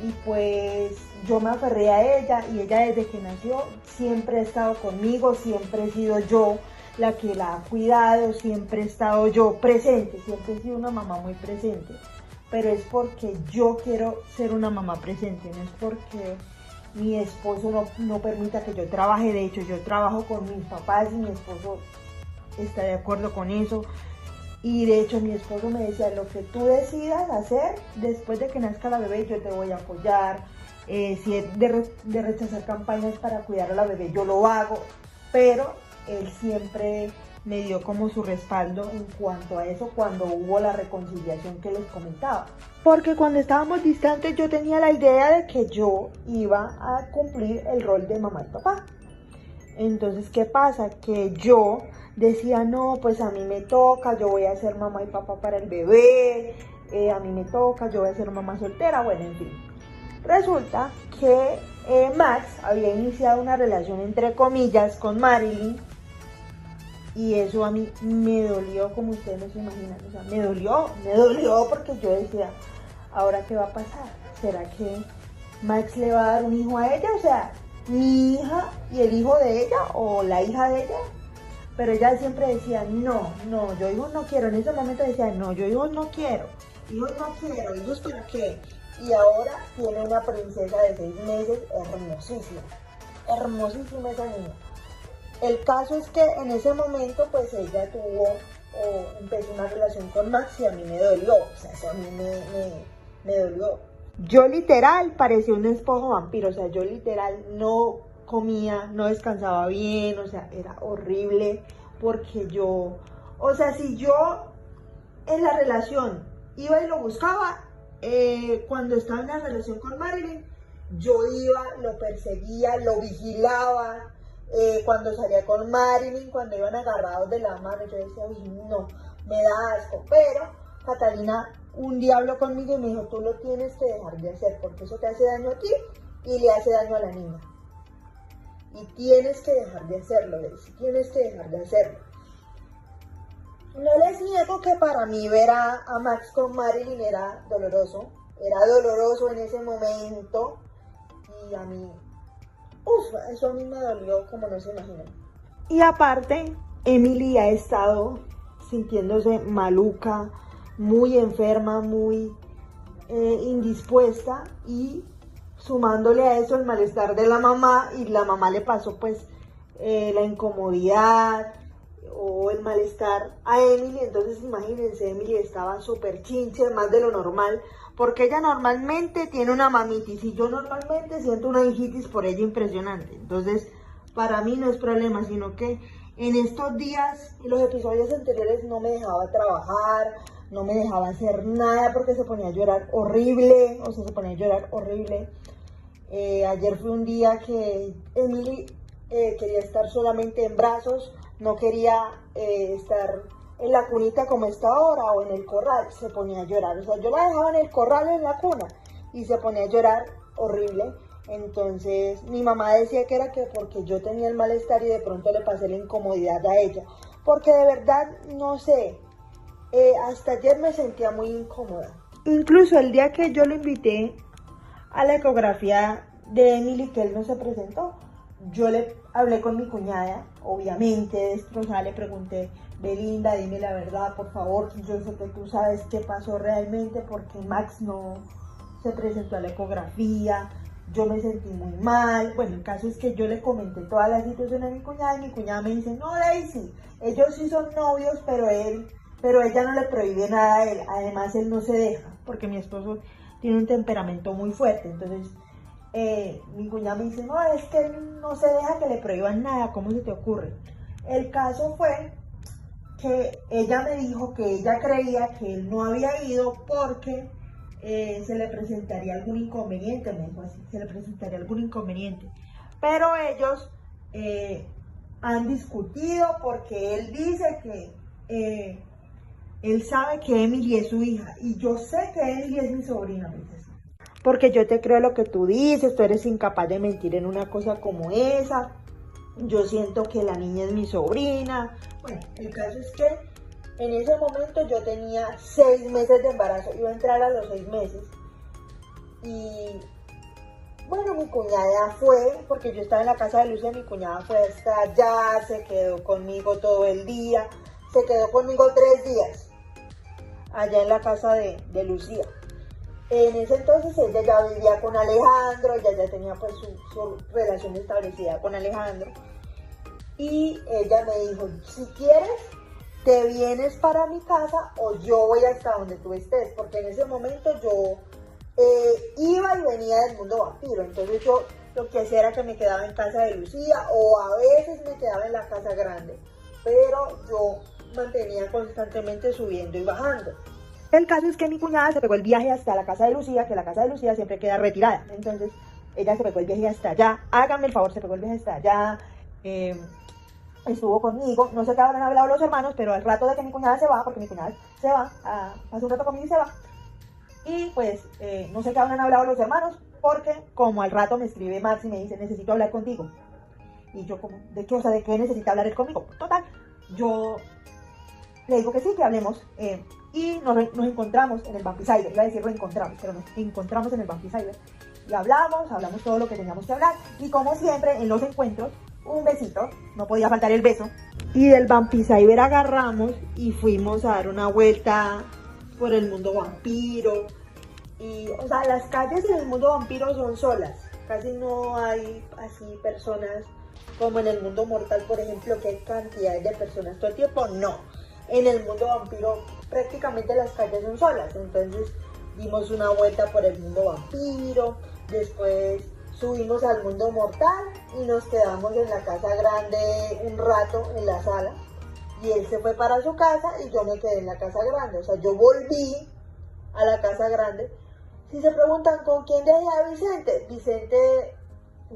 Y pues yo me aferré a ella y ella desde que nació siempre ha estado conmigo, siempre he sido yo la que la ha cuidado, siempre he estado yo presente, siempre he sido una mamá muy presente, pero es porque yo quiero ser una mamá presente, no es porque mi esposo no permita que yo trabaje. De hecho, yo trabajo con mis papás y mi esposo está de acuerdo con eso. Y de hecho mi esposo me decía, lo que tú decidas hacer después de que nazca la bebé, yo te voy a apoyar. Si es de rechazar campañas para cuidar a la bebé, yo lo hago. Pero él siempre me dio como su respaldo en cuanto a eso cuando hubo la reconciliación que les comentaba. Porque cuando estábamos distantes yo tenía la idea de que yo iba a cumplir el rol de mamá y papá. Entonces, ¿qué pasa? Que yo decía, no, pues a mí me toca, yo voy a ser mamá y papá para el bebé, a mí me toca, yo voy a ser mamá soltera, bueno, en fin. Resulta que Max había iniciado una relación entre comillas con Marilyn y eso a mí me dolió como ustedes no se imaginan, o sea, me dolió porque yo decía, ¿ahora qué va a pasar? ¿Será que Max le va a dar un hijo a ella? O sea, mi hija y el hijo de ella o la hija de ella. Pero ella siempre decía, no, yo hijos no quiero. En ese momento decía, no, yo hijos no quiero, hijos para qué. Y ahora tiene una princesa de 6 meses, hermosísima esa niña. El caso es que en ese momento pues ella empezó una relación con Max y a mí me dolió, o sea, eso a mí me dolió. Yo literal parecía un esposo vampiro, o sea, yo literal no comía, no descansaba bien, o sea, era horrible porque yo, o sea, si yo en la relación iba y lo buscaba, cuando estaba en la relación con Marilyn, yo iba, lo perseguía, lo vigilaba, cuando salía con Marilyn, cuando iban agarrados de la mano, yo decía, uy, no, me da asco, pero Catalina un día habló conmigo y me dijo, tú lo tienes que dejar de hacer porque eso te hace daño a ti y le hace daño a la niña. Y tienes que dejar de hacerlo, Daisy, tienes que dejar de hacerlo. No les niego que para mí ver a Max con Marilyn era doloroso en ese momento y a mí, eso a mí me dolió como no se imaginan. Y aparte, Emily ha estado sintiéndose maluca, muy enferma, muy indispuesta y sumándole a eso el malestar de la mamá y la mamá le pasó pues la incomodidad o el malestar a Emily. Entonces imagínense, Emily estaba súper chinche, más de lo normal, porque ella normalmente tiene una mamitis y yo normalmente siento una hijitis por ella impresionante. Entonces para mí no es problema, sino que en estos días, en los episodios anteriores no me dejaba trabajar, no me dejaba hacer nada porque se ponía a llorar horrible, ayer fue un día que Emily quería estar solamente en brazos, no quería estar en la cunita como está ahora o en el corral, se ponía a llorar. O sea, yo la dejaba en el corral o en la cuna y se ponía a llorar horrible. Entonces mi mamá decía que era que porque yo tenía el malestar y de pronto le pasé la incomodidad a ella. Porque de verdad, no sé, hasta ayer me sentía muy incómoda. Incluso el día que yo lo invité a la ecografía de Emily, que él no se presentó, yo le hablé con mi cuñada, obviamente destrozada, le pregunté: Belinda, dime la verdad, por favor, yo sé que tú sabes qué pasó realmente, porque Max no se presentó a la ecografía, yo me sentí muy mal. Bueno, el caso es que yo le comenté toda la situación a mi cuñada y mi cuñada me dice: no, Daisy, ellos sí son novios, pero ella no le prohíbe nada a él, además él no se deja, porque mi esposo tiene un temperamento muy fuerte. Entonces mi cuñada me dice: no, es que él no se deja que le prohíban nada, ¿cómo se te ocurre? El caso fue que ella me dijo que ella creía que él no había ido porque se le presentaría algún inconveniente, me dijo así, se le presentaría algún inconveniente. Pero ellos han discutido porque él dice que él sabe que Emily es su hija y yo sé que Emily es mi sobrina, me dice así. Porque yo te creo lo que tú dices, tú eres incapaz de mentir en una cosa como esa. Yo siento que la niña es mi sobrina. Bueno, el caso es que en ese momento yo tenía 6 meses de embarazo, iba a entrar a los 6 meses. Y bueno, mi cuñada fue, porque yo estaba en la casa de Lucía, mi cuñada fue hasta allá, se quedó conmigo todo el día, se quedó conmigo 3 días, allá en la casa de Lucía. En ese entonces ella ya vivía con Alejandro, ella ya tenía pues su relación establecida con Alejandro. Y ella me dijo: si quieres, te vienes para mi casa o yo voy hasta donde tú estés. Porque en ese momento yo iba y venía del mundo vampiro. Entonces yo lo que hacía era que me quedaba en casa de Lucía o a veces me quedaba en la casa grande. Pero yo mantenía constantemente subiendo y bajando. El caso es que mi cuñada se pegó el viaje hasta la casa de Lucía, que la casa de Lucía siempre queda retirada. Entonces ella se pegó el viaje hasta allá. Háganme el favor, se pegó el viaje hasta allá. Estuvo conmigo, no sé qué habrán hablado los hermanos, pero al rato de que mi cuñada se va, porque mi cuñada se va, hace un rato conmigo y se va, y pues no sé qué habrán hablado los hermanos, porque como al rato me escribe Max y me dice: necesito hablar contigo. Y yo como, ¿de qué? O sea, ¿de qué necesita hablar él conmigo? Total, yo le digo que sí, que hablemos, y nos encontramos en el Vampicider. Iba a decir reencontramos, pero nos encontramos en el Vampicider, y hablamos todo lo que teníamos que hablar, y como siempre en los encuentros, un besito, no podía faltar el beso. Y del Vampicider agarramos y fuimos a dar una vuelta por el mundo vampiro. Y, o sea, las calles en el mundo vampiro son solas. Casi no hay así personas como en el mundo mortal, por ejemplo, que hay cantidades de personas todo el tiempo. No. En el mundo vampiro prácticamente las calles son solas. Entonces dimos una vuelta por el mundo vampiro. Después subimos al mundo mortal y nos quedamos en la casa grande un rato en la sala. Y él se fue para su casa y yo me quedé en la casa grande. O sea, yo volví a la casa grande. Si se preguntan con quién dejé a Vicente, Vicente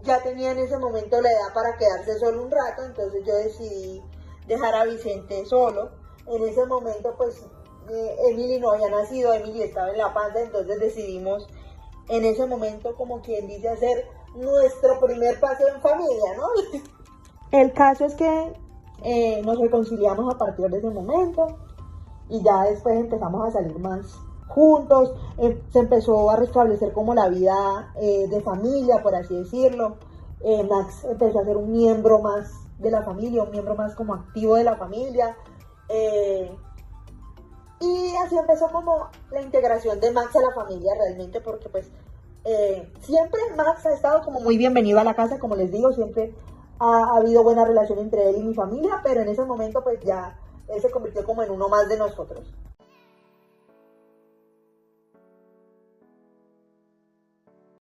ya tenía en ese momento la edad para quedarse solo un rato, entonces yo decidí dejar a Vicente solo. En ese momento pues Emily no había nacido, Emily estaba en la panza, entonces decidimos en ese momento, como quien dice, hacer nuestro primer paseo en familia, ¿no? El caso es que nos reconciliamos a partir de ese momento y ya después empezamos a salir más juntos, se empezó a restablecer como la vida de familia, por así decirlo. Max empezó a ser un miembro más de la familia, un miembro más como activo de la familia. Y así empezó como la integración de Max a la familia realmente, porque pues siempre Max ha estado como muy bienvenido a la casa, como les digo, siempre ha habido buena relación entre él y mi familia, pero en ese momento pues ya él se convirtió como en uno más de nosotros.